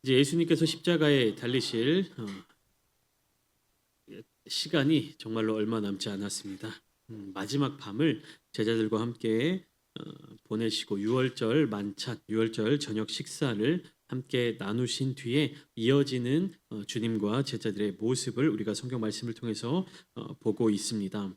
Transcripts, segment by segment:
이제 예수님께서 십자가에 달리실 시간이 정말로 얼마 남지 않았습니다. 마지막 밤을 제자들과 함께 보내시고 6월절 만찬, 6월절 저녁 식사를 함께 나누신 뒤에 이어지는 주님과 제자들의 모습을 우리가 성경 말씀을 통해서 보고 있습니다.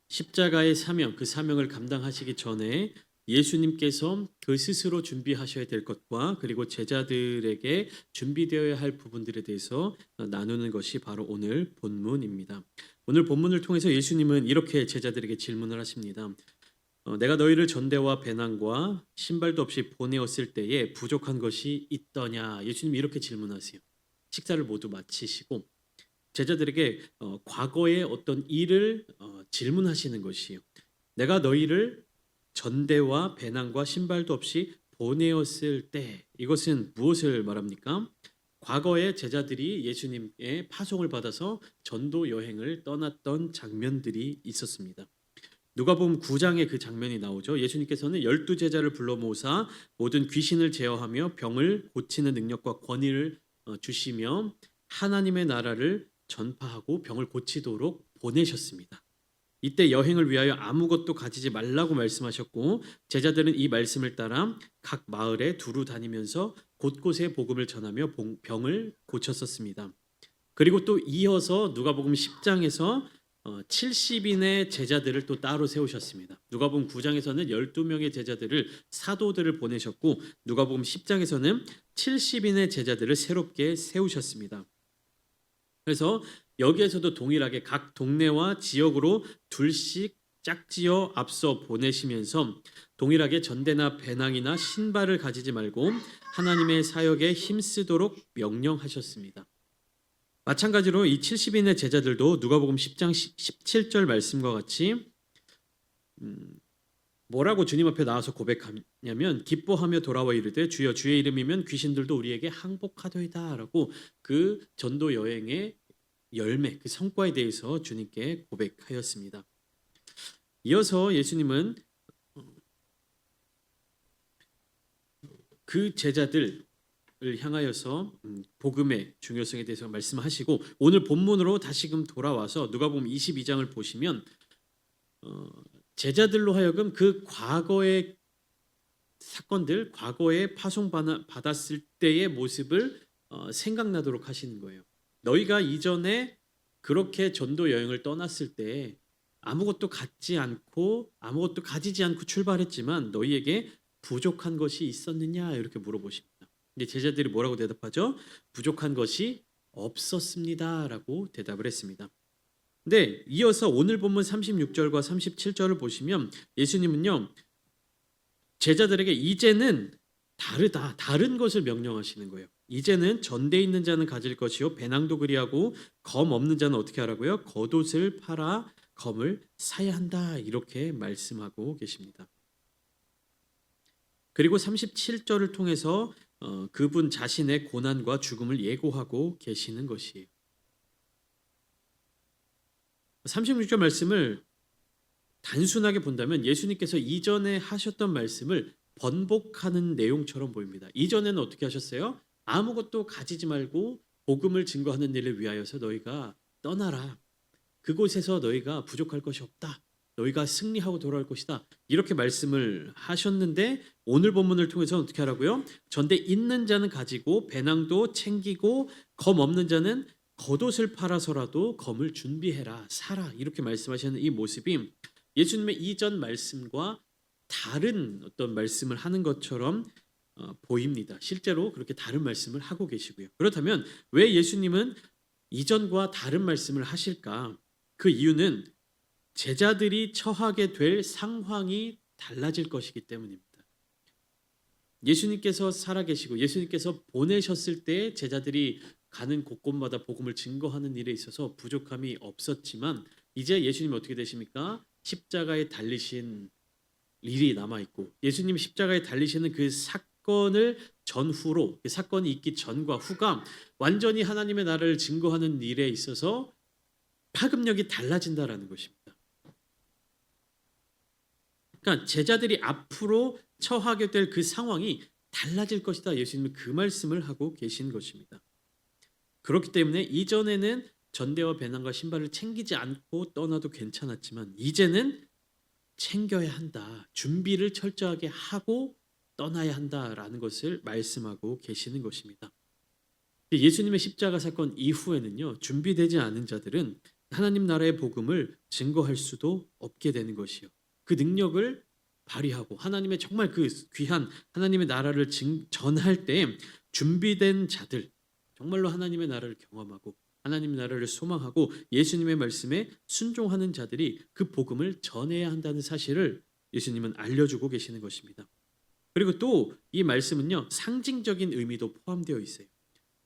십자가의 사명, 그 사명을 감당하시기 전에 예수님께서 그 스스로 준비하셔야 될 것과 그리고 제자들에게 준비되어야 할 부분들에 대해서 나누는 것이 바로 오늘 본문입니다. 오늘 본문을 통해서 예수님은 이렇게 제자들에게 질문을 하십니다. 내가 너희를 전대와 배낭과 신발도 없이 보내었을 때에 부족한 것이 있더냐? 예수님이 이렇게 질문하세요. 식사를 모두 마치시고 제자들에게 과거의 어떤 일을 질문하시는 것이에요. 내가 너희를 전대와 배낭과 신발도 없이 보내었을 때, 이것은 무엇을 말합니까? 과거에 제자들이 예수님의 파송을 받아서 전도 여행을 떠났던 장면들이 있었습니다. 누가복음 9장에 그 장면이 나오죠. 예수님께서는 12제자를 불러 모으사 모든 귀신을 제어하며 병을 고치는 능력과 권위를 주시며 하나님의 나라를 전파하고 병을 고치도록 보내셨습니다. 이때 여행을 위하여 아무것도 가지지 말라고 말씀하셨고 제자들은 이 말씀을 따라 각 마을에 두루 다니면서 곳곳에 복음을 전하며 병을 고쳤었습니다. 그리고 또 이어서 누가복음 10장에서 70인의 제자들을 또 따로 세우셨습니다. 누가복음 9장에서는 12명의 제자들을 사도들을 보내셨고 누가복음 10장에서는 70인의 제자들을 새롭게 세우셨습니다. 그래서 여기에서도 동일하게 각 동네와 지역으로 둘씩 짝지어 앞서 보내시면서 동일하게 전대나 배낭이나 신발을 가지지 말고 하나님의 사역에 힘쓰도록 명령하셨습니다. 마찬가지로 이 70인의 제자들도 누가복음 10장 17절 말씀과 같이 뭐라고 주님 앞에 나와서 고백하냐면 기뻐하며 돌아와 이르되 주여 주의 이름이면 귀신들도 우리에게 항복하도이다라고 그 전도 여행의 열매, 그 성과에 대해서 주님께 고백하였습니다. 이어서 예수님은 그 제자들을 향하여서 복음의 중요성에 대해서 말씀하시고 오늘 본문으로 다시금 돌아와서 누가복음 22장을 보시면 제자들로 하여금 그 과거의 사건들, 과거에 파송받았을 때의 모습을 생각나도록 하시는 거예요. 너희가 이전에 그렇게 전도 여행을 떠났을 때 아무것도 갖지 않고 아무것도 가지지 않고 출발했지만 너희에게 부족한 것이 있었느냐 이렇게 물어보십니다. 근데 제자들이 뭐라고 대답하죠? 부족한 것이 없었습니다라고 대답을 했습니다. 근데 이어서 오늘 본문 36절과 37절을 보시면 예수님은요 제자들에게 이제는 다르다, 다른 것을 명령하시는 거예요. 이제는 전대 있는 자는 가질 것이요 배낭도 그리하고 검 없는 자는 어떻게 하라고요? 겉옷을 팔아 검을 사야 한다 이렇게 말씀하고 계십니다. 그리고 37절을 통해서 그분 자신의 고난과 죽음을 예고하고 계시는 것이에요. 36절 말씀을 단순하게 본다면 예수님께서 이전에 하셨던 말씀을 번복하는 내용처럼 보입니다. 이전에는 어떻게 하셨어요? 아무것도 가지지 말고 복음을 증거하는 일을 위하여서 너희가 떠나라. 그곳에서 너희가 부족할 것이 없다. 너희가 승리하고 돌아올 것이다. 이렇게 말씀을 하셨는데 오늘 본문을 통해서 어떻게 하라고요? 전대 있는 자는 가지고 배낭도 챙기고 검 없는 자는 겉옷을 팔아서라도 검을 준비해라. 사라. 이렇게 말씀하시는 이 모습이 예수님의 이전 말씀과 다른 어떤 말씀을 하는 것처럼 보입니다. 실제로 그렇게 다른 말씀을 하고 계시고요. 그렇다면 왜 예수님은 이전과 다른 말씀을 하실까? 그 이유는 제자들이 처하게 될 상황이 달라질 것이기 때문입니다. 예수님께서 살아계시고 예수님께서 보내셨을 때 제자들이 가는 곳곳마다 복음을 증거하는 일에 있어서 부족함이 없었지만 이제 예수님이 어떻게 되십니까? 십자가에 달리신 일이 남아있고 예수님이 십자가에 달리시는 그 사건을 전후로 그 사건이 있기 전과 후가 완전히 하나님의 나라를 증거하는 일에 있어서 파급력이 달라진다라는 것입니다. 그러니까 제자들이 앞으로 처하게 될 그 상황이 달라질 것이다. 예수님은 그 말씀을 하고 계신 것입니다. 그렇기 때문에 이전에는 전대와 배낭과 신발을 챙기지 않고 떠나도 괜찮았지만 이제는 챙겨야 한다. 준비를 철저하게 하고 떠나야 한다라는 것을 말씀하고 계시는 것입니다. 예수님의 십자가 사건 이후에는요. 준비되지 않은 자들은 하나님 나라의 복음을 증거할 수도 없게 되는 것이요. 그 능력을 발휘하고 하나님의 정말 그 귀한 하나님의 나라를 전할 때 준비된 자들, 정말로 하나님의 나라를 경험하고 하나님의 나라를 소망하고 예수님의 말씀에 순종하는 자들이 그 복음을 전해야 한다는 사실을 예수님은 알려주고 계시는 것입니다. 그리고 또 이 말씀은요. 상징적인 의미도 포함되어 있어요.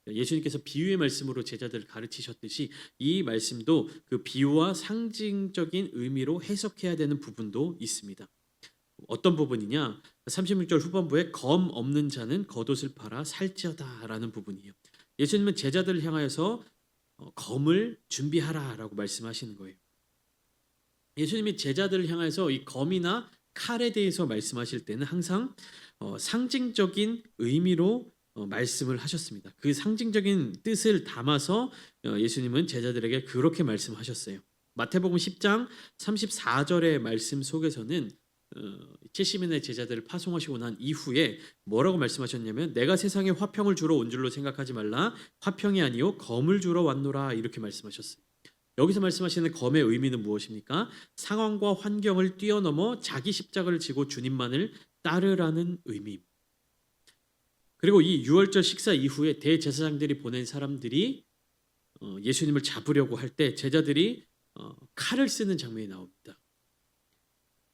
예수님께서 비유의 말씀으로 제자들을 가르치셨듯이 이 말씀도 그 비유와 상징적인 의미로 해석해야 되는 부분도 있습니다. 어떤 부분이냐? 36절 후반부에 검 없는 자는 겉옷을 팔아 살지어다라는 부분이에요. 예수님은 제자들을 향하여서 검을 준비하라라고 말씀하시는 거예요. 예수님이 제자들을 향해서 이 검이나 칼에 대해서 말씀하실 때는 항상 상징적인 의미로 말씀을 하셨습니다. 그 상징적인 뜻을 담아서 예수님은 제자들에게 그렇게 말씀하셨어요. 마태복음 10장 34절의 말씀 속에서는 70인의 제자들을 파송하시고 난 이후에 뭐라고 말씀하셨냐면 내가 세상에 화평을 주러 온 줄로 생각하지 말라 화평이 아니요 검을 주러 왔노라 이렇게 말씀하셨어요. 여기서 말씀하시는 검의 의미는 무엇입니까? 상황과 환경을 뛰어넘어 자기 십자가를 지고 주님만을 따르라는 의미입니다. 그리고 이 유월절 식사 이후에 대제사장들이 보낸 사람들이 예수님을 잡으려고 할 때 제자들이 칼을 쓰는 장면이 나옵니다.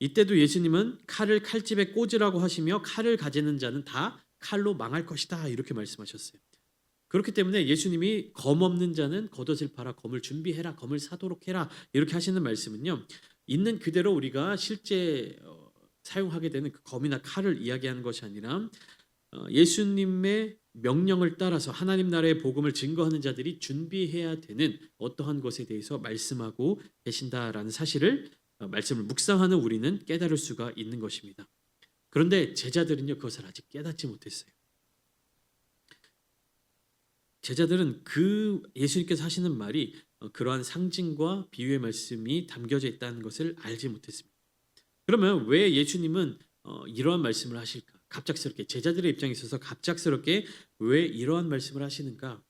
이때도 예수님은 칼을 칼집에 꽂으라고 하시며 칼을 가지는 자는 다 칼로 망할 것이다 이렇게 말씀하셨어요. 그렇기 때문에 예수님이 검 없는 자는 겉옷을 팔아 검을 준비해라 검을 사도록 해라 이렇게 하시는 말씀은요. 있는 그대로 우리가 실제 사용하게 되는 그 검이나 칼을 이야기하는 것이 아니라 예수님의 명령을 따라서 하나님 나라의 복음을 증거하는 자들이 준비해야 되는 어떠한 것에 대해서 말씀하고 계신다라는 사실을 말씀을 묵상하는 우리는 깨달을 수가 있는 것입니다. 그런데 제자들은요 그것을 아직 깨닫지 못했어요. 제자들은 그 예수님께서 하시는 말이 그러한 상징과 비유의 말씀이 담겨져 있다는 것을 알지 못했습니다. 그러면 왜 예수님은 이러한 말씀을 하실까? 갑작스럽게 제자들의 입장에 있어서 갑작스럽게 왜 이러한 말씀을 하시는가?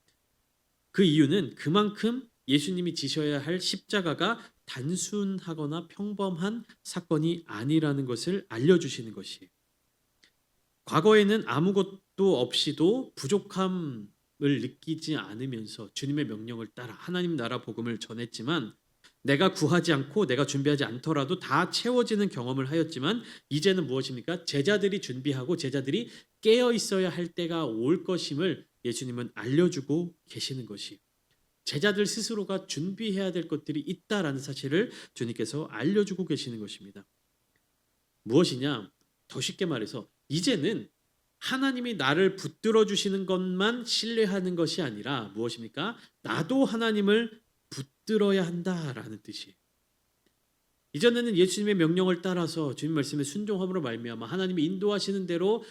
그 이유는 그만큼 예수님이 지셔야 할 십자가가 단순하거나 평범한 사건이 아니라는 것을 알려주시는 것이에요. 과거에는 아무것도 없이도 부족함을 느끼지 않으면서 주님의 명령을 따라 하나님 나라 복음을 전했지만 내가 구하지 않고 내가 준비하지 않더라도 다 채워지는 경험을 하였지만 이제는 무엇입니까? 제자들이 준비하고 제자들이 깨어 있어야 할 때가 올 것임을 예수님은 알려주고 계시는 것이 제자들 스스로가 준비해야 될 것들이 있다라는 사실을 주님께서 알려주고 계시는 것입니다. 무엇이냐? 더 쉽게 말해서 이제는 하나님이 나를 붙들어 주시는 것만 신뢰하는 것이 아니라 무엇입니까? 나도 하나님을 붙들어야 한다라는 뜻이에요. 이전에는 예수님의 명령을 따라서 주님 말씀에 순종함으로 말미암아 하나님이 인도하시는 대로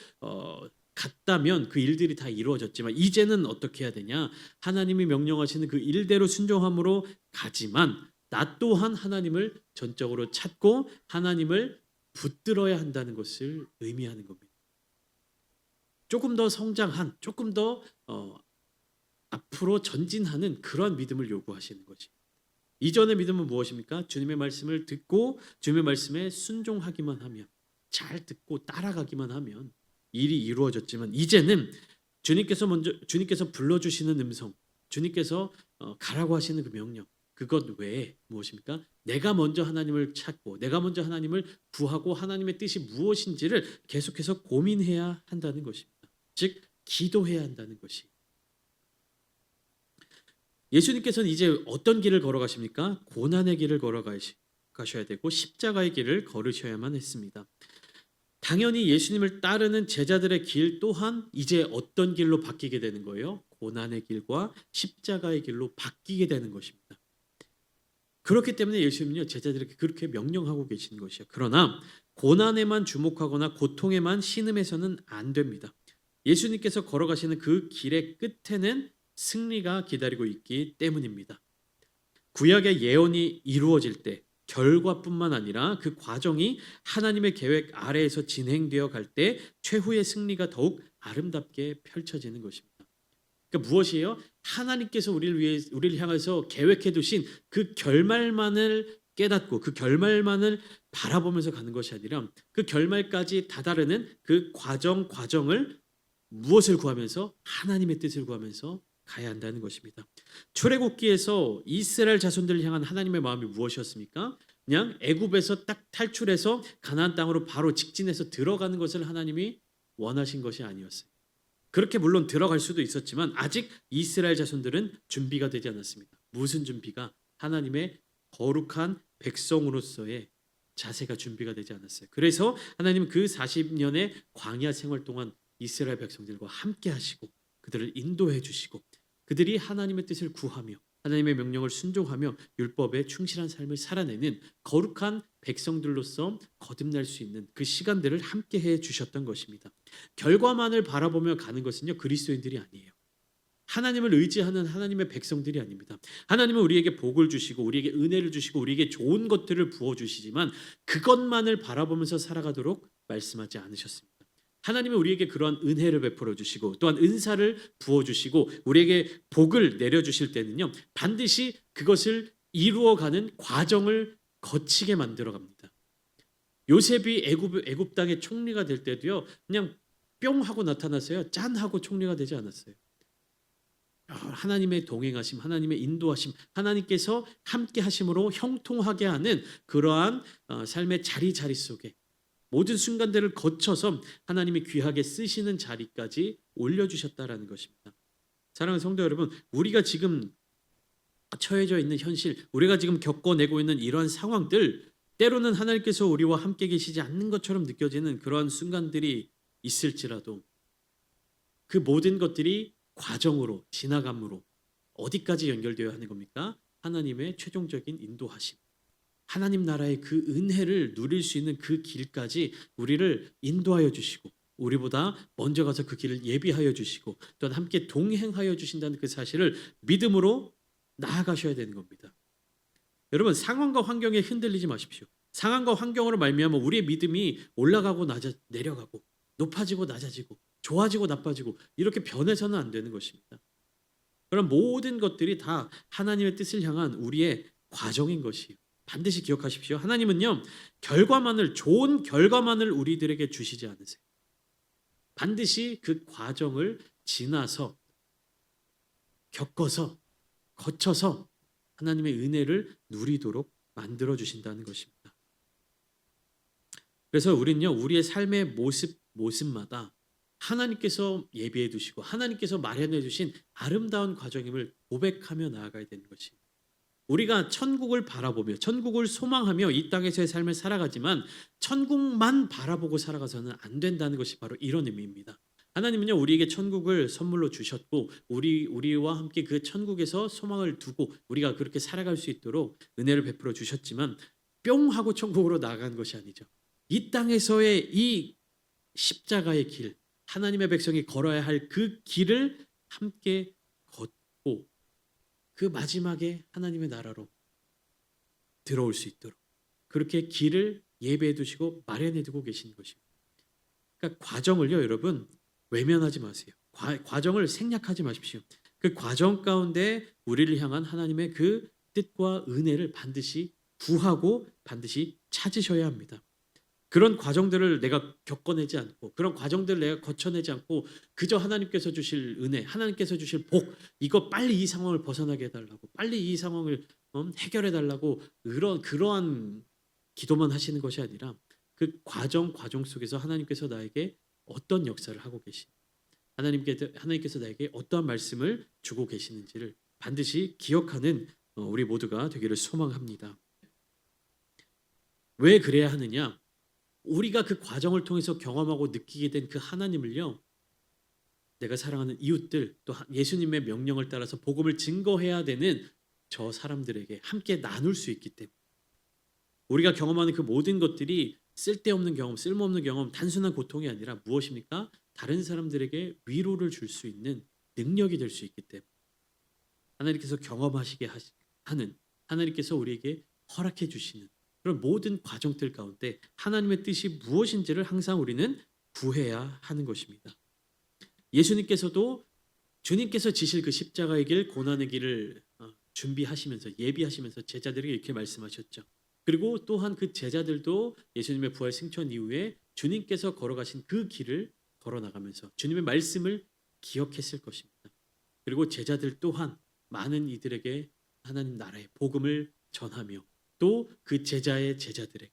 갔다면 그 일들이 다 이루어졌지만 이제는 어떻게 해야 되냐? 하나님이 명령하시는 그 일대로 순종함으로 가지만 나 또한 하나님을 전적으로 찾고 하나님을 붙들어야 한다는 것을 의미하는 겁니다. 조금 더 성장한, 조금 더 앞으로 전진하는 그런 믿음을 요구하시는 거지. 이전의 믿음은 무엇입니까? 주님의 말씀을 듣고 주님의 말씀에 순종하기만 하면 잘 듣고 따라가기만 하면 일이 이루어졌지만 이제는 주님께서 불러주시는 음성, 주님께서 가라고 하시는 그 명령, 그것 외에 무엇입니까? 내가 먼저 하나님을 찾고 내가 먼저 하나님을 구하고 하나님의 뜻이 무엇인지를 계속해서 고민해야 한다는 것입니다. 즉 기도해야 한다는 것이. 예수님께서는 이제 어떤 길을 걸어가십니까? 고난의 길을 걸어가셔야 되고 십자가의 길을 걸으셔야만 했습니다. 당연히 예수님을 따르는 제자들의 길 또한 이제 어떤 길로 바뀌게 되는 거예요? 고난의 길과 십자가의 길로 바뀌게 되는 것입니다. 그렇기 때문에 예수님은요 제자들에게 그렇게 명령하고 계시는 것이요. 그러나 고난에만 주목하거나 고통에만 신음해서는 안 됩니다. 예수님께서 걸어가시는 그 길의 끝에는 승리가 기다리고 있기 때문입니다. 구약의 예언이 이루어질 때 결과뿐만 아니라 그 과정이 하나님의 계획 아래에서 진행되어 갈 때 최후의 승리가 더욱 아름답게 펼쳐지는 것입니다. 그러니까 무엇이에요? 하나님께서 우리를 향해서 계획해 두신 그 결말만을 깨닫고 그 결말만을 바라보면서 가는 것이 아니라 그 결말까지 다다르는 그 과정을 무엇을 구하면서 하나님의 뜻을 구하면서 가야 한다는 것입니다. 출애굽기에서 이스라엘 자손들을 향한 하나님의 마음이 무엇이었습니까? 그냥 애굽에서 딱 탈출해서 가나안 땅으로 바로 직진해서 들어가는 것을 하나님이 원하신 것이 아니었어요. 그렇게 물론 들어갈 수도 있었지만 아직 이스라엘 자손들은 준비가 되지 않았습니다. 무슨 준비가? 하나님의 거룩한 백성으로서의 자세가 준비가 되지 않았어요. 그래서 하나님은 그 40년의 광야 생활 동안 이스라엘 백성들과 함께 하시고 그들을 인도해 주시고 그들이 하나님의 뜻을 구하며 하나님의 명령을 순종하며 율법에 충실한 삶을 살아내는 거룩한 백성들로서 거듭날 수 있는 그 시간들을 함께 해 주셨던 것입니다. 결과만을 바라보며 가는 것은요, 그리스도인들이 아니에요. 하나님을 의지하는 하나님의 백성들이 아닙니다. 하나님은 우리에게 복을 주시고 우리에게 은혜를 주시고 우리에게 좋은 것들을 부어 주시지만 그것만을 바라보면서 살아가도록 말씀하지 않으셨습니다. 하나님은 우리에게 그러한 은혜를 베풀어 주시고 또한 은사를 부어 주시고 우리에게 복을 내려 주실 때는요, 반드시 그것을 이루어가는 과정을 거치게 만들어 갑니다. 요셉이 애굽 땅의 총리가 될 때도요, 그냥 뿅 하고 나타났어요. 짠 하고 총리가 되지 않았어요. 하나님의 동행하심, 하나님의 인도하심, 하나님께서 함께 하심으로 형통하게 하는 그러한 삶의 자리 속에 모든 순간들을 거쳐서 하나님이 귀하게 쓰시는 자리까지 올려주셨다라는 것입니다. 사랑하는 성도 여러분, 우리가 지금 처해져 있는 현실, 우리가 지금 겪어내고 있는 이러한 상황들, 때로는 하나님께서 우리와 함께 계시지 않는 것처럼 느껴지는 그러한 순간들이 있을지라도 그 모든 것들이 과정으로 지나감으로 어디까지 연결되어야 하는 겁니까? 하나님의 최종적인 인도하심, 하나님 나라의 그 은혜를 누릴 수 있는 그 길까지 우리를 인도하여 주시고 우리보다 먼저 가서 그 길을 예비하여 주시고 또한 함께 동행하여 주신다는 그 사실을 믿음으로 나아가셔야 되는 겁니다. 여러분, 상황과 환경에 흔들리지 마십시오. 상황과 환경으로 말미암아 우리의 믿음이 올라가고 내려가고 높아지고 낮아지고 좋아지고 나빠지고 이렇게 변해서는 안 되는 것입니다. 그런 모든 것들이 다 하나님의 뜻을 향한 우리의 과정인 것이에요. 반드시 기억하십시오. 하나님은요, 좋은 결과만을 우리들에게 주시지 않으세요. 반드시 그 과정을 지나서 겪어서 거쳐서 하나님의 은혜를 누리도록 만들어 주신다는 것입니다. 그래서 우리는요, 우리의 삶의 모습마다 하나님께서 예비해 두시고 하나님께서 마련해 주신 아름다운 과정임을 고백하며 나아가야 되는 것입니다. 우리가 천국을 바라보며 천국을 소망하며 이 땅에서의 삶을 살아가지만 천국만 바라보고 살아가서는 안 된다는 것이 바로 이런 의미입니다. 하나님은요, 우리에게 천국을 선물로 주셨고 우리와 함께 그 천국에서 소망을 두고 우리가 그렇게 살아갈 수 있도록 은혜를 베풀어 주셨지만 뿅 하고 천국으로 나아간 것이 아니죠. 이 땅에서의 이 십자가의 길, 하나님의 백성이 걸어야 할 그 길을 함께 걷고 그 마지막에 하나님의 나라로 들어올 수 있도록 그렇게 길을 예배해 두시고 마련해 두고 계시는 것입니다. 그러니까 과정을요, 여러분, 외면하지 마세요. 과정을 생략하지 마십시오. 그 과정 가운데 우리를 향한 하나님의 그 뜻과 은혜를 반드시 구하고 반드시 찾으셔야 합니다. 그런 과정들을 내가 겪어내지 않고 그런 과정들을 내가 거쳐내지 않고 그저 하나님께서 주실 은혜, 하나님께서 주실 복, 이거 빨리 이 상황을 벗어나게 해달라고, 빨리 이 상황을 해결해달라고 그러한 기도만 하시는 것이 아니라 그 과정 속에서 하나님께서 나에게 어떤 역사를 하고 하나님께서 나에게 어떠한 말씀을 주고 계시는지를 반드시 기억하는 우리 모두가 되기를 소망합니다. 왜 그래야 하느냐? 우리가 그 과정을 통해서 경험하고 느끼게 된 그 하나님을요, 내가 사랑하는 이웃들 또 예수님의 명령을 따라서 복음을 증거해야 되는 저 사람들에게 함께 나눌 수 있기 때문에 우리가 경험하는 그 모든 것들이 쓸데없는 경험, 쓸모없는 경험, 단순한 고통이 아니라 무엇입니까? 다른 사람들에게 위로를 줄 수 있는 능력이 될 수 있기 때문에 하나님께서 경험하시게 하는 하나님께서 우리에게 허락해 주시는 그런 모든 과정들 가운데 하나님의 뜻이 무엇인지를 항상 우리는 구해야 하는 것입니다. 예수님께서도 주님께서 지실 그 십자가의 길, 고난의 길을 준비하시면서 예비하시면서 제자들에게 이렇게 말씀하셨죠. 그리고 또한 그 제자들도 예수님의 부활 승천 이후에 주님께서 걸어가신 그 길을 걸어 나가면서 주님의 말씀을 기억했을 것입니다. 그리고 제자들 또한 많은 이들에게 하나님 나라의 복음을 전하며 또 그 제자의 제자들에게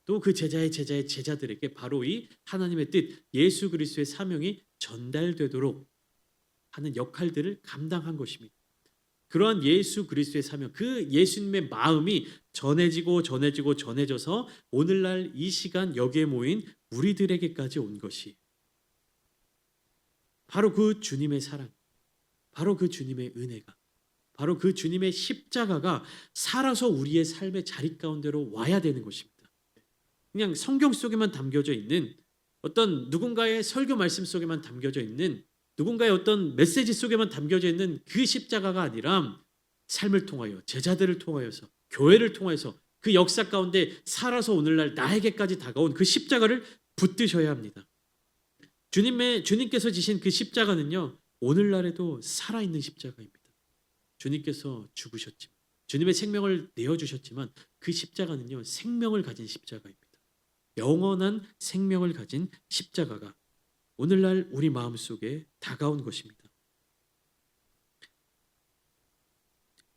또 그 제자의 제자의 제자들에게 바로 이 하나님의 뜻 예수 그리스도의 사명이 전달되도록 하는 역할들을 감당한 것입니다. 그러한 예수 그리스도의 사명, 그 예수님의 마음이 전해져서 오늘날 이 시간 여기에 모인 우리들에게까지 온 것이 바로 그 주님의 사랑, 바로 그 주님의 은혜가, 바로 그 주님의 십자가가 살아서 우리의 삶의 자리 가운데로 와야 되는 것입니다. 그냥 성경 속에만 담겨져 있는 어떤 누군가의 설교 말씀 속에만 담겨져 있는 누군가의 어떤 메시지 속에만 담겨져 있는 그 십자가가 아니라 삶을 통하여 제자들을 통하여서 교회를 통하여서 그 역사 가운데 살아서 오늘날 나에게까지 다가온 그 십자가를 붙드셔야 합니다. 주님께서 지신 그 십자가는요 오늘날에도 살아있는 십자가입니다. 주님께서 죽으셨지만 주님의 생명을 내어주셨지만 그 십자가는요 생명을 가진 십자가입니다. 영원한 생명을 가진 십자가가 오늘날 우리 마음속에 다가온 것입니다.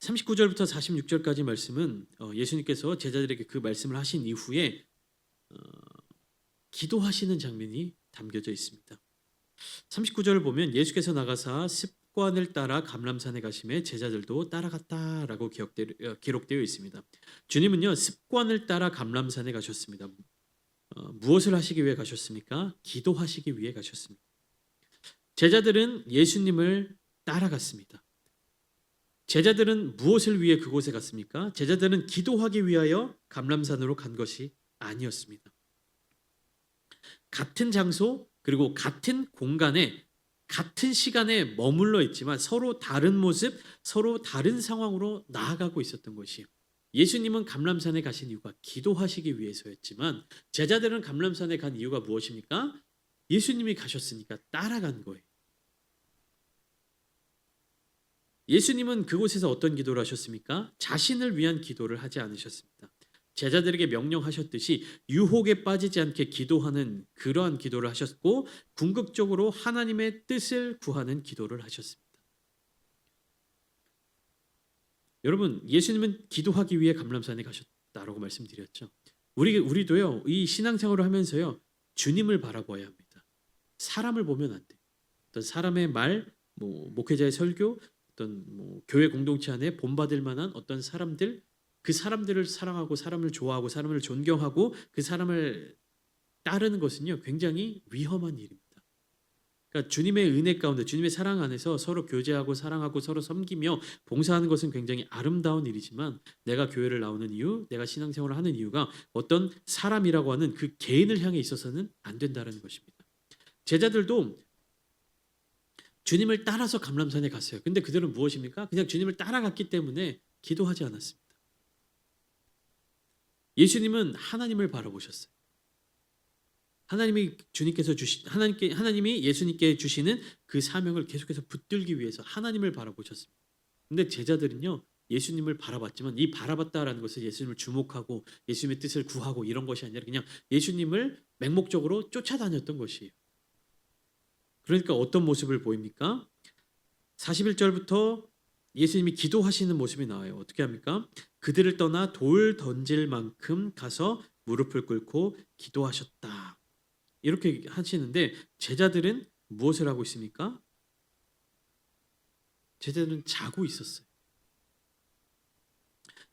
39절부터 46절까지 말씀은 예수님께서 제자들에게 그 말씀을 하신 이후에 기도하시는 장면이 담겨져 있습니다. 39절을 보면 예수께서 나가사 습관을 따라 감람산에 가심에 제자들도 따라갔다라고 기록되어 있습니다. 주님은요 습관을 따라 감람산에 가셨습니다. 무엇을 하시기 위해 가셨습니까? 기도하시기 위해 가셨습니다. 제자들은 예수님을 따라갔습니다. 제자들은 무엇을 위해 그곳에 갔습니까? 제자들은 기도하기 위하여 감람산으로 간 것이 아니었습니다. 같은 장소 그리고 같은 공간에 같은 시간에 머물러 있지만 서로 다른 모습, 서로 다른 상황으로 나아가고 있었던 것이에요. 예수님은 감람산에 가신 이유가 기도하시기 위해서였지만 제자들은 감람산에 간 이유가 무엇입니까? 예수님이 가셨으니까 따라간 거예요. 예수님은 그곳에서 어떤 기도를 하셨습니까? 자신을 위한 기도를 하지 않으셨습니다. 제자들에게 명령하셨듯이 유혹에 빠지지 않게 기도하는 그러한 기도를 하셨고 궁극적으로 하나님의 뜻을 구하는 기도를 하셨습니다. 여러분, 예수님은 기도하기 위해 감람산에 가셨다라고 말씀드렸죠. 우리도요, 이 신앙생활을 하면서요, 주님을 바라봐야 합니다. 사람을 보면 안 돼요. 어떤 사람의 말, 목회자의 설교, 어떤 교회 공동체 안에 본받을 만한 어떤 사람들, 그 사람들을 사랑하고 사람을 좋아하고 사람을 존경하고 그 사람을 따르는 것은요, 굉장히 위험한 일입니다. 그러니까 주님의 은혜 가운데 주님의 사랑 안에서 서로 교제하고 사랑하고 서로 섬기며 봉사하는 것은 굉장히 아름다운 일이지만 내가 교회를 나오는 이유, 내가 신앙생활을 하는 이유가 어떤 사람이라고 하는 그 개인을 향해 있어서는 안 된다는 것입니다. 제자들도 주님을 따라서 감람산에 갔어요. 근데 그들은 무엇입니까? 그냥 주님을 따라갔기 때문에 기도하지 않았습니다. 예수님은 하나님을 바라보셨어요. 하나님이 예수님께 주시는 그 사명을 계속해서 붙들기 위해서 하나님을 바라보셨습니다. 근데 제자들은요 예수님을 바라봤지만 이 바라봤다라는 것은 예수님을 주목하고 예수님의 뜻을 구하고 이런 것이 아니라 그냥 예수님을 맹목적으로 쫓아다녔던 것이에요. 그러니까 어떤 모습을 보입니까? 41절부터 예수님이 기도하시는 모습이 나와요. 어떻게 합니까? 그들을 떠나 돌 던질 만큼 가서 무릎을 꿇고 기도하셨다. 이렇게 하시는데 제자들은 무엇을 하고 있습니까? 제자들은 자고 있었어요.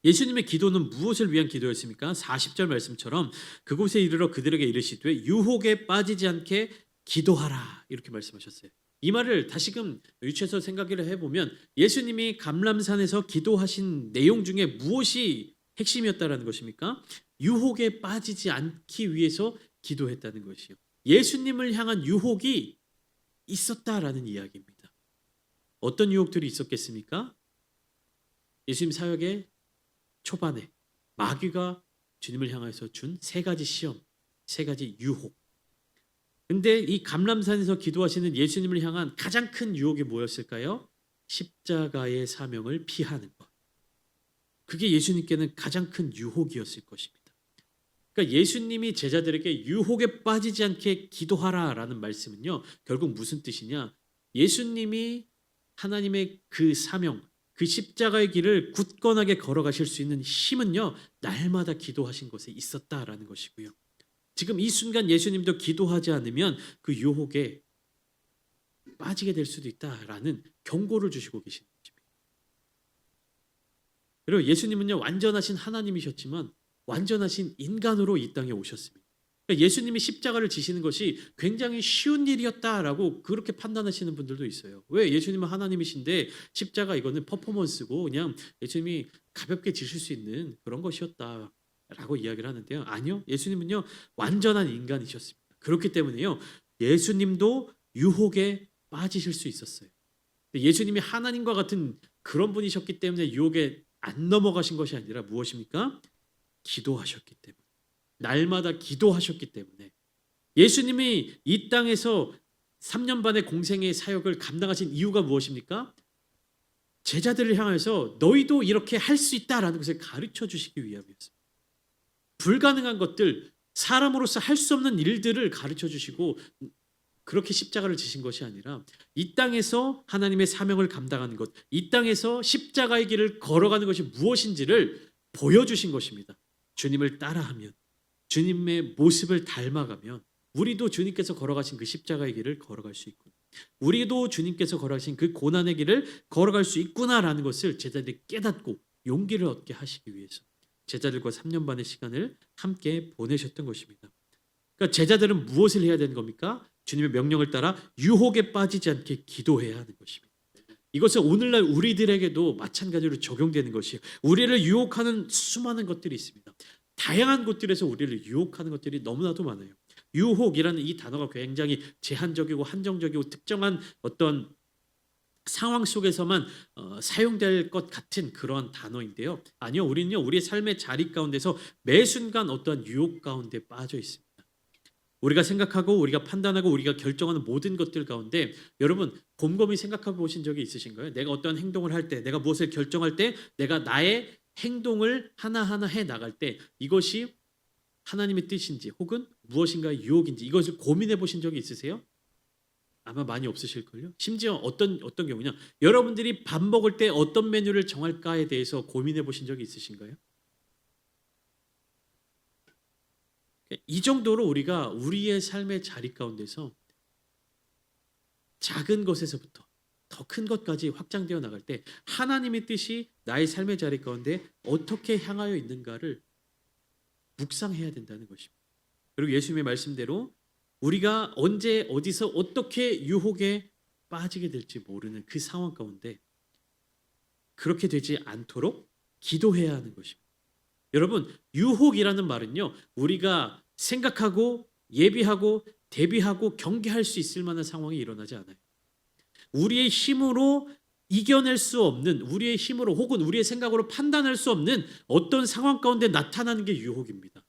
예수님의 기도는 무엇을 위한 기도였습니까? 40절 말씀처럼 그곳에 이르러 그들에게 이르시되 유혹에 빠지지 않게 기도하라 이렇게 말씀하셨어요. 이 말을 다시금 유추해서 생각을 해보면 예수님이 감람산에서 기도하신 내용 중에 무엇이 핵심이었다라는 것입니까? 유혹에 빠지지 않기 위해서 기도했다는 것이요. 예수님을 향한 유혹이 있었다라는 이야기입니다. 어떤 유혹들이 있었겠습니까? 예수님 사역의 초반에 마귀가 주님을 향해서 준 세 가지 시험, 세 가지 유혹. 근데 이 감람산에서 기도하시는 예수님을 향한 가장 큰 유혹이 뭐였을까요? 십자가의 사명을 피하는 것. 그게 예수님께는 가장 큰 유혹이었을 것입니다. 그러니까 예수님이 제자들에게 유혹에 빠지지 않게 기도하라라는 말씀은요. 결국 무슨 뜻이냐? 예수님이 하나님의 그 사명, 그 십자가의 길을 굳건하게 걸어가실 수 있는 힘은요. 날마다 기도하신 것에 있었다라는 것이고요. 지금 이 순간 예수님도 기도하지 않으면 그 유혹에 빠지게 될 수도 있다라는 경고를 주시고 계시는 것입니다. 그리고 예수님은요. 완전하신 하나님이셨지만 완전하신 인간으로 이 땅에 오셨습니다. 그러니까 예수님이 십자가를 지시는 것이 굉장히 쉬운 일이었다라고 그렇게 판단하시는 분들도 있어요. 왜? 예수님은 하나님이신데 십자가 이거는 퍼포먼스고 그냥 예수님이 가볍게 지실 수 있는 그런 것이었다라고 이야기를 하는데요. 아니요. 예수님은요. 완전한 인간이셨습니다. 그렇기 때문에요. 예수님도 유혹에 빠지실 수 있었어요. 예수님이 하나님과 같은 그런 분이셨기 때문에 유혹에 안 넘어가신 것이 아니라 무엇입니까? 기도하셨기 때문에. 날마다 기도하셨기 때문에. 예수님이 이 땅에서 3년 반의 공생의 사역을 감당하신 이유가 무엇입니까? 제자들을 향해서 너희도 이렇게 할 수 있다라는 것을 가르쳐 주시기 위함이었습니다. 불가능한 것들, 사람으로서 할 수 없는 일들을 가르쳐 주시고 그렇게 십자가를 지신 것이 아니라 이 땅에서 하나님의 사명을 감당하는 것, 이 땅에서 십자가의 길을 걸어가는 것이 무엇인지를 보여주신 것입니다. 주님을 따라하면, 주님의 모습을 닮아가면 우리도 주님께서 걸어가신 그 십자가의 길을 걸어갈 수 있구나. 우리도 주님께서 걸어가신 그 고난의 길을 걸어갈 수 있구나라는 것을 제자들이 깨닫고 용기를 얻게 하시기 위해서 제자들과 3년 반의 시간을 함께 보내셨던 것입니다. 그러니까 제자들은 무엇을 해야 되는 겁니까? 주님의 명령을 따라 유혹에 빠지지 않게 기도해야 하는 것입니다. 이것은 오늘날 우리들에게도 마찬가지로 적용되는 것이에요. 우리를 유혹하는 수많은 것들이 있습니다. 다양한 곳들에서 우리를 유혹하는 것들이 너무나도 많아요. 유혹이라는 이 단어가 굉장히 제한적이고 한정적이고 특정한 어떤 상황 속에서만 사용될 것 같은 그런 단어인데요. 아니요, 우리는요 우리의 삶의 자리 가운데서 매 순간 어떤 유혹 가운데 빠져 있습니다. 우리가 생각하고 우리가 판단하고 우리가 결정하는 모든 것들 가운데 여러분 곰곰이 생각해 보신 적이 있으신가요? 내가 어떤 행동을 할 때, 내가 무엇을 결정할 때, 내가 나의 행동을 하나하나 해 나갈 때 이것이 하나님의 뜻인지 혹은 무엇인가의 유혹인지 이것을 고민해 보신 적이 있으세요? 아마 많이 없으실걸요. 심지어 어떤 경우냐? 여러분들이 밥 먹을 때 어떤 메뉴를 정할까에 대해서 고민해 보신 적이 있으신가요? 이 정도로 우리가 우리의 삶의 자리 가운데서 작은 것에서부터 더 큰 것까지 확장되어 나갈 때 하나님의 뜻이 나의 삶의 자리 가운데 어떻게 향하여 있는가를 묵상해야 된다는 것입니다. 그리고 예수님의 말씀대로 우리가 언제 어디서 어떻게 유혹에 빠지게 될지 모르는 그 상황 가운데 그렇게 되지 않도록 기도해야 하는 것입니다. 여러분 유혹이라는 말은요 우리가 생각하고 예비하고 대비하고 경계할 수 있을 만한 상황이 일어나지 않아요. 우리의 힘으로 이겨낼 수 없는 우리의 힘으로 혹은 우리의 생각으로 판단할 수 없는 어떤 상황 가운데 나타나는 게 유혹입니다.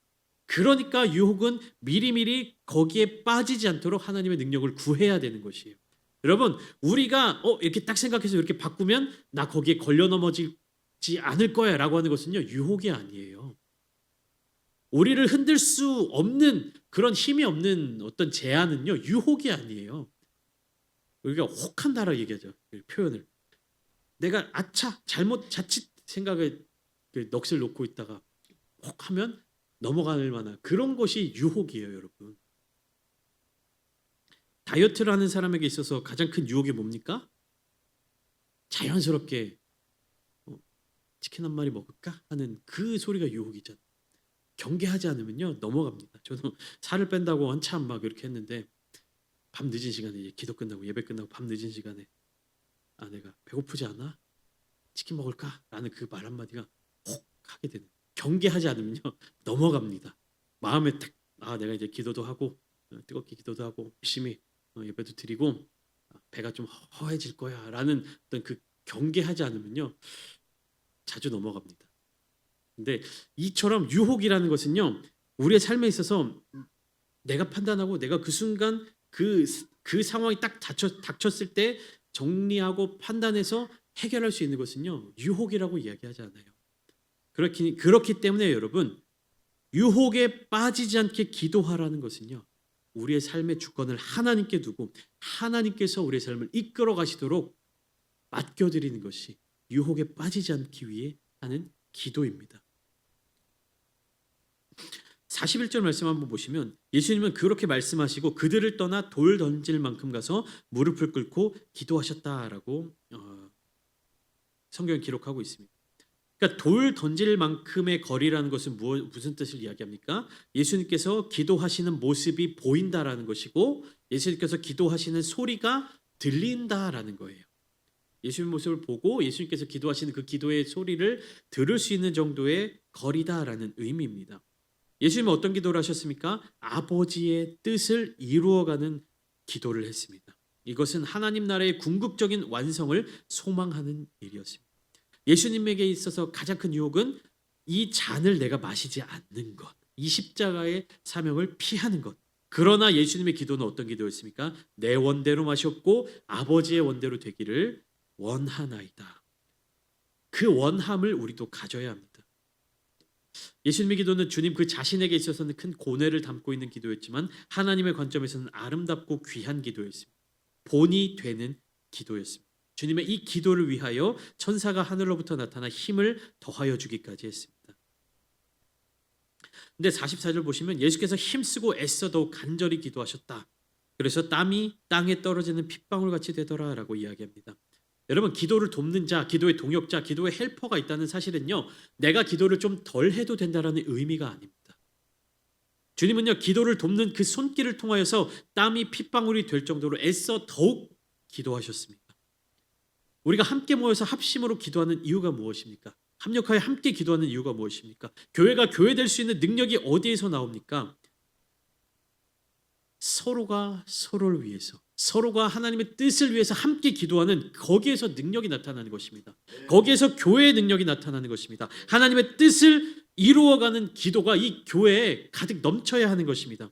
그러니까 유혹은 미리미리 거기에 빠지지 않도록 하나님의 능력을 구해야 되는 것이에요. 여러분 우리가 이렇게 딱 생각해서 이렇게 바꾸면 나 거기에 걸려 넘어지지 않을 거야 라고 하는 것은요 유혹이 아니에요. 우리를 흔들 수 없는 그런 힘이 없는 어떤 제안은요 유혹이 아니에요. 우리가 혹한다라고 얘기하죠. 그 표현을. 내가 아차 잘못 자칫 생각에 넋을 놓고 있다가 혹하면 넘어갈 만한 그런 것이 유혹이에요, 여러분. 다이어트를 하는 사람에게 있어서 가장 큰 유혹이 뭡니까? 자연스럽게 치킨 한 마리 먹을까 하는 그 소리가 유혹이잖아요. 경계하지 않으면요 넘어갑니다. 저도 살을 뺀다고 한참 막 이렇게 했는데 밤 늦은 시간에 기도 끝나고 예배 끝나고 밤 늦은 시간에 아내가 배고프지 않아? 치킨 먹을까? 라는 그 말 한마디가 혹 하게 되는 경계하지 않으면요 넘어갑니다. 마음에 딱 내가 이제 기도도 하고 뜨겁게 기도도 하고 열심히 예배도 드리고 배가 좀 허해질 거야라는 어떤 그 경계하지 않으면요 자주 넘어갑니다. 근데 이처럼 유혹이라는 것은요 우리의 삶에 있어서 내가 판단하고 내가 그 순간 그 상황이 딱 닥쳤을 때 정리하고 판단해서 해결할 수 있는 것은요 유혹이라고 이야기하지 않아요. 그렇기 때문에 여러분 유혹에 빠지지 않게 기도하라는 것은요 우리의 삶의 주권을 하나님께 두고 하나님께서 우리의 삶을 이끌어 가시도록 맡겨드리는 것이 유혹에 빠지지 않기 위해 하는 기도입니다. 41절 말씀 한번 보시면 예수님은 그렇게 말씀하시고 그들을 떠나 돌 던질 만큼 가서 무릎을 꿇고 기도하셨다라고 성경에 기록하고 있습니다. 그러니까 돌 던질 만큼의 거리라는 것은 무슨 뜻을 이야기합니까? 예수님께서 기도하시는 모습이 보인다라는 것이고 예수님께서 기도하시는 소리가 들린다라는 거예요. 예수님 모습을 보고 예수님께서 기도하시는 그 기도의 소리를 들을 수 있는 정도의 거리다라는 의미입니다. 예수님은 어떤 기도를 하셨습니까? 아버지의 뜻을 이루어가는 기도를 했습니다. 이것은 하나님 나라의 궁극적인 완성을 소망하는 일이었습니다. 예수님에게 있어서 가장 큰 유혹은 이 잔을 내가 마시지 않는 것, 이 십자가의 사명을 피하는 것. 그러나 예수님의 기도는 어떤 기도였습니까? 내 원대로 마셨고 아버지의 원대로 되기를 원하나이다. 그 원함을 우리도 가져야 합니다. 예수님의 기도는 주님 그 자신에게 있어서는 큰 고뇌를 담고 있는 기도였지만 하나님의 관점에서는 아름답고 귀한 기도였습니다. 본이 되는 기도였습니다. 주님의 이 기도를 위하여 천사가 하늘로부터 나타나 힘을 더하여 주기까지 했습니다. 근데 44절 보시면 예수께서 힘쓰고 애써 더욱 간절히 기도하셨다. 그래서 땀이 땅에 떨어지는 핏방울 같이 되더라라고 이야기합니다. 여러분 기도를 돕는 자, 기도의 동역자, 기도의 헬퍼가 있다는 사실은요. 내가 기도를 좀 덜 해도 된다는 의미가 아닙니다. 주님은요. 기도를 돕는 그 손길을 통하여서 땀이 핏방울이 될 정도로 애써 더욱 기도하셨습니다. 우리가 함께 모여서 합심으로 기도하는 이유가 무엇입니까? 합력하여 함께 기도하는 이유가 무엇입니까? 교회가 교회될 수 있는 능력이 어디에서 나옵니까? 서로가 서로를 위해서 서로가 하나님의 뜻을 위해서 함께 기도하는 거기에서 능력이 나타나는 것입니다. 거기에서 교회의 능력이 나타나는 것입니다. 하나님의 뜻을 이루어가는 기도가 이 교회에 가득 넘쳐야 하는 것입니다.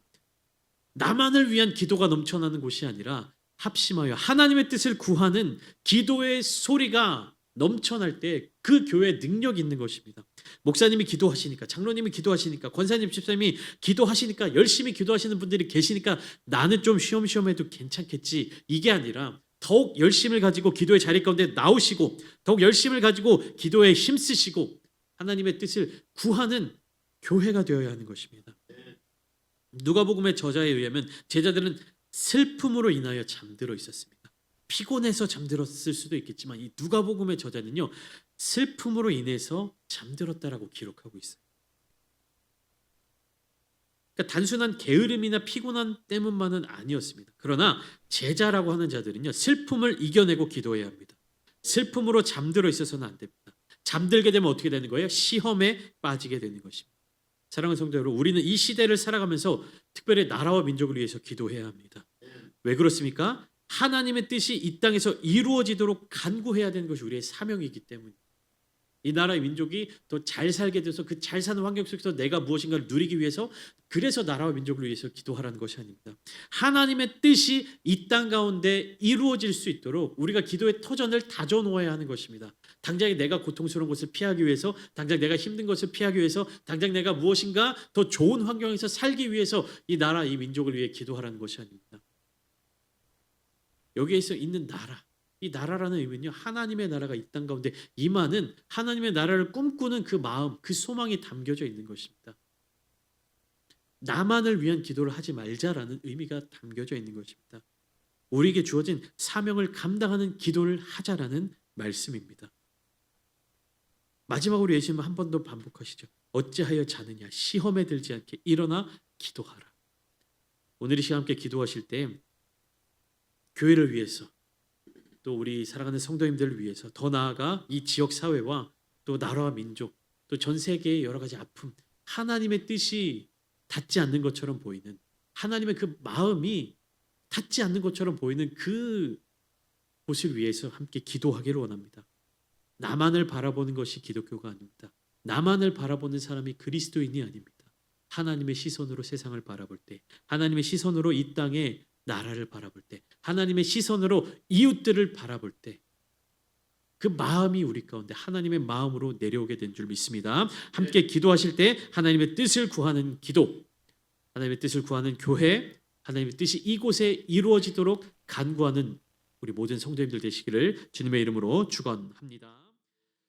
나만을 위한 기도가 넘쳐나는 곳이 아니라 합심하여 하나님의 뜻을 구하는 기도의 소리가 넘쳐날 때 그 교회에 능력이 있는 것입니다. 목사님이 기도하시니까, 장로님이 기도하시니까, 권사님, 집사님이 기도하시니까, 열심히 기도하시는 분들이 계시니까 나는 좀 쉬엄쉬엄해도 괜찮겠지. 이게 아니라 더욱 열심을 가지고 기도의 자리 가운데 나오시고 더욱 열심을 가지고 기도에 힘쓰시고 하나님의 뜻을 구하는 교회가 되어야 하는 것입니다. 누가복음의 저자에 의하면 제자들은 슬픔으로 인하여 잠들어 있었습니다. 피곤해서 잠들었을 수도 있겠지만 이 누가복음의 저자는요. 슬픔으로 인해서 잠들었다라고 기록하고 있어요. 그러니까 단순한 게으름이나 피곤한 때문만은 아니었습니다. 그러나 제자라고 하는 자들은요. 슬픔을 이겨내고 기도해야 합니다. 슬픔으로 잠들어 있어서는 안 됩니다. 잠들게 되면 어떻게 되는 거예요? 시험에 빠지게 되는 것입니다. 사랑하는 성도 여러분, 우리는 이 시대를 살아가면서 특별히 나라와 민족을 위해서 기도해야 합니다. 왜 그렇습니까? 하나님의 뜻이 이 땅에서 이루어지도록 간구해야 되는 것이 우리의 사명이기 때문입니다. 이 나라의 민족이 더 잘 살게 돼서 그 잘 사는 환경 속에서 내가 무엇인가를 누리기 위해서 그래서 나라와 민족을 위해서 기도하라는 것이 아닙니다. 하나님의 뜻이 이 땅 가운데 이루어질 수 있도록 우리가 기도의 터전을 다져놓아야 하는 것입니다. 당장 내가 고통스러운 것을 피하기 위해서, 당장 내가 힘든 것을 피하기 위해서, 당장 내가 무엇인가 더 좋은 환경에서 살기 위해서 이 나라, 이 민족을 위해 기도하라는 것이 아닙니다. 여기에서 있는 나라, 이 나라라는 의미는요. 하나님의 나라가 이 땅 가운데 임하는 하나님의 나라를 꿈꾸는 그 마음, 그 소망이 담겨져 있는 것입니다. 나만을 위한 기도를 하지 말자라는 의미가 담겨져 있는 것입니다. 우리에게 주어진 사명을 감당하는 기도를 하자라는 말씀입니다. 마지막으로 예수님은 한 번 더 반복하시죠. 어찌하여 자느냐, 시험에 들지 않게 일어나 기도하라. 오늘 이 시간 함께 기도하실 때 교회를 위해서 또 우리 사랑하는 성도님들을 위해서 더 나아가 이 지역 사회와 또 나라와 민족 또 전 세계의 여러 가지 아픔, 하나님의 뜻이 닿지 않는 것처럼 보이는, 하나님의 그 마음이 닿지 않는 것처럼 보이는 그 곳을 위해서 함께 기도하기를 원합니다. 나만을 바라보는 것이 기독교가 아닙니다. 나만을 바라보는 사람이 그리스도인이 아닙니다. 하나님의 시선으로 세상을 바라볼 때, 하나님의 시선으로 이 땅의 나라를 바라볼 때, 하나님의 시선으로 이웃들을 바라볼 때, 그 마음이 우리 가운데 하나님의 마음으로 내려오게 된 줄 믿습니다. 함께 기도하실 때 하나님의 뜻을 구하는 기도, 하나님의 뜻을 구하는 교회, 하나님의 뜻이 이곳에 이루어지도록 간구하는 우리 모든 성도님들 되시기를 주님의 이름으로 축원합니다.